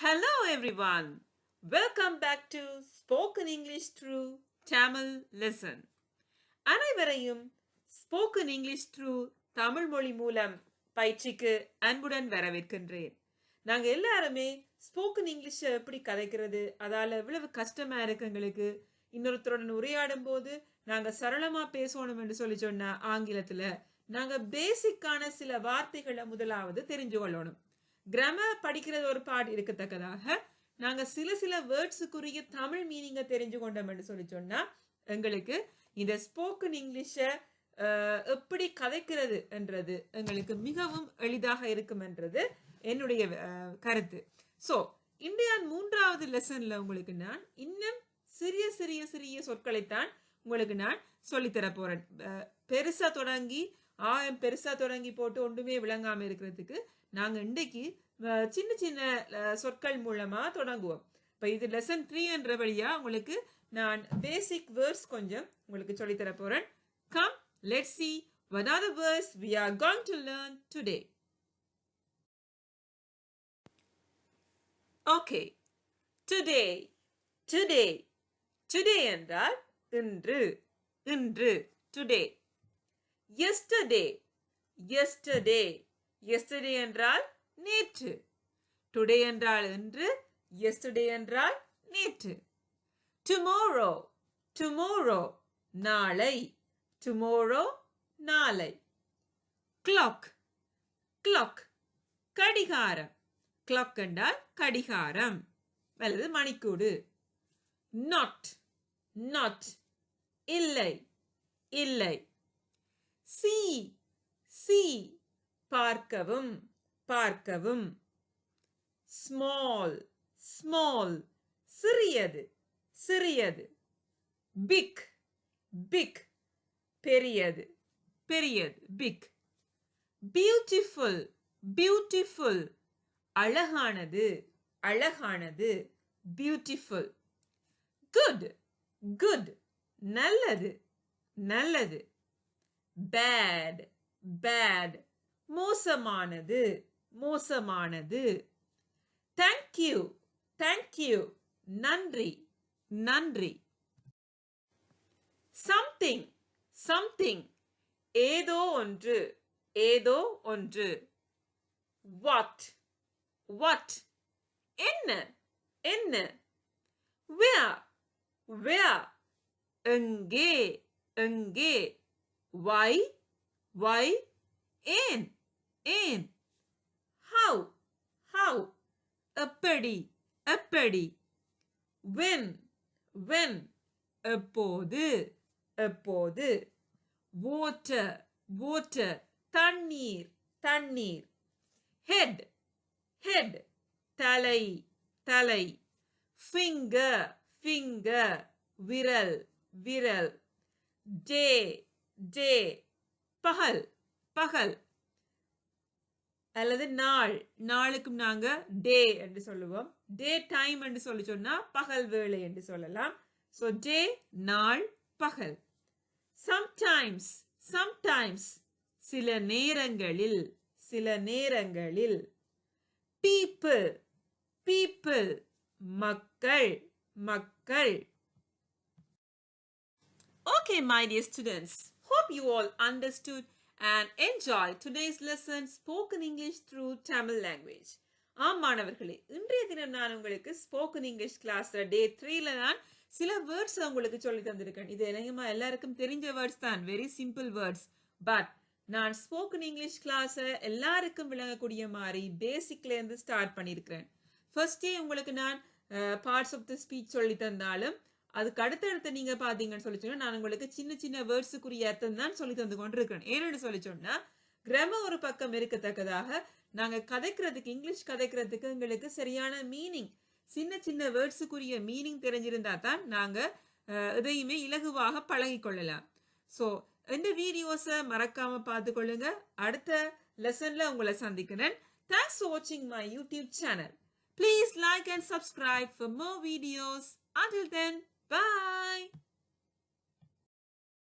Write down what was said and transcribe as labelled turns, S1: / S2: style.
S1: Hello everyone. Welcome back to Spoken English through Tamil Lesson. அனைவரையும் Spoken English through Tamil மொழி மூலம் பயிற்சிக்கு அன்புடன் வரவேற்கின்றேன். நாங்க எல்லாருமே ஸ்போக்கன் இங்கிலீஷ் எப்படி கதைக்கிறது, அதால எவ்வளவு கஷ்டமா இருக்கு எங்களுக்கு, இன்னொருத்தருடன் உரையாடும் போது நாங்க சரளமா பேசணும் என்று சொல்லி சொன்னா ஆங்கிலத்துல நாங்க பேசிக்கான சில வார்த்தைகளை முதலாவது தெரிஞ்சு கொள்ளணும். கிராமர் படிக்கிறது ஒரு பாட் இருக்கத்தக்கதாக நாங்க சில வேர்ட்ஸுக்குரிய தமிழ் மீனிங்கை தெரிஞ்சு கொண்டோம் என்று சொல்லி சொன்னா எங்களுக்கு இந்த ஸ்போக்கன் இங்கிலீஷ எப்படி கதைக்கிறது என்றது எங்களுக்கு மிகவும் எளிதாக இருக்கும் என்றது என்னுடைய கருத்து. ஸோ இந்தியா 3வது லெசன்ல உங்களுக்கு நான் இன்னும் சிறிய சொற்களைத்தான் உங்களுக்கு நான் சொல்லித்தர போறேன். பெருசா தொடங்கி போட்டு ஒன்றுமே விளங்காம இருக்கிறதுக்கு நாங்க இன்றைக்கு சின்ன சொற்கள் மூலமா தொடங்குவோம். இப்போ இது லெசன் 3 என்றபடியா உங்களுக்கு நான் பேசிக் வேர்ட்ஸ் கொஞ்சம் உங்களுக்கு சொல்லித்தர போறேன். Come, let's see what are the words we are going to learn today. Okay, today என்றால் இன்று today. yesterday என்றால் நேற்று. டுடே என்றால் இன்று, yesterday என்றால் நேற்று. tomorrow நாளை. clock கடிகாரம். clock என்றால் கடிகாரம் அல்லது மணிக்கூடு. not இல்லை. see பார்க்கவும். small சிறியது. big பெரியது. big. beautiful அழகானது. beautiful. good நல்லது. bad மோசமானது. thank you நன்றி. something ஏதோ ஒன்று. what என்ன. where எங்கே. why ஏன். how எப்படி. when எப்போது. water தண்ணீர். head தலை. finger விரல். day பகல் அல்லது நாளுக்கும் நாங்க டே என்று சொல்லுவோம். டே டைம் என்று சொல்லி சொன்னா பகல் வேளை என்று சொல்லலாம். ஸோ டே நாள் பகல். sometimes சில நேரங்களில். people மக்கள். Okay, my dear students, hope you all understood and enjoy today's lesson Spoken English through Tamil language. மாணவர்களே, இன்றைய தினம் நான் உங்களுக்கு ஸ்போக்கன் இங்கிலீஷ் கிளாஸ்ல டே 3ல நான் சில வேர்ட்ஸ் உங்களுக்கு சொல்லி தந்திருக்கேன். இது எல்லாருக்கும் தெரிஞ்ச வேர்ட்ஸ் தான், வெரி சிம்பிள் வேர்ட்ஸ். பட் நான் ஸ்போக்கன் இங்கிலீஷ் கிளாஸ எல்லாருக்கும் விளங்கக்கூடிய மாதிரி பேசிக்ல இருந்து ஸ்டார்ட் பண்ணியிருக்கிறேன். ஃபர்ஸ்டே உங்களுக்கு நான் பார்ட்ஸ் ஆஃப் த ஸ்பீச் சொல்லி தந்தாலும் அதுக்கு அடுத்தடுத்து நீங்க பாத்தீங்கன்னு சொல்லி சொன்னா நான் உங்களுக்கு சின்ன வேர்ட்ஸுக்குரிய அர்த்தம் தான் சொல்லி தந்து கொண்டிருக்கிறேன். ஏன்னு சொல்லி சொன்னா கிராமர் ஒரு பக்கம் இருக்கத்தக்கதாக நாங்க இங்கிலீஷ் கதைக்கிறதுக்கு எங்களுக்கு சரியான மீனிங், சின்ன வேர்ட்ஸுக்குரிய மீனிங் தெரிஞ்சிருந்தா தான் நாங்க எதையுமே இலகுவாக பழகி கொள்ளலாம். ஸோ இந்த வீடியோஸை மறக்காம பார்த்து கொள்ளுங்க. அடுத்த லெசன்ல உங்களை சந்திக்கிறேன். தேங்க்ஸ் ஃபார் வாட்சிங் my YouTube channel. Please like and subscribe for more videos. Until then, bye.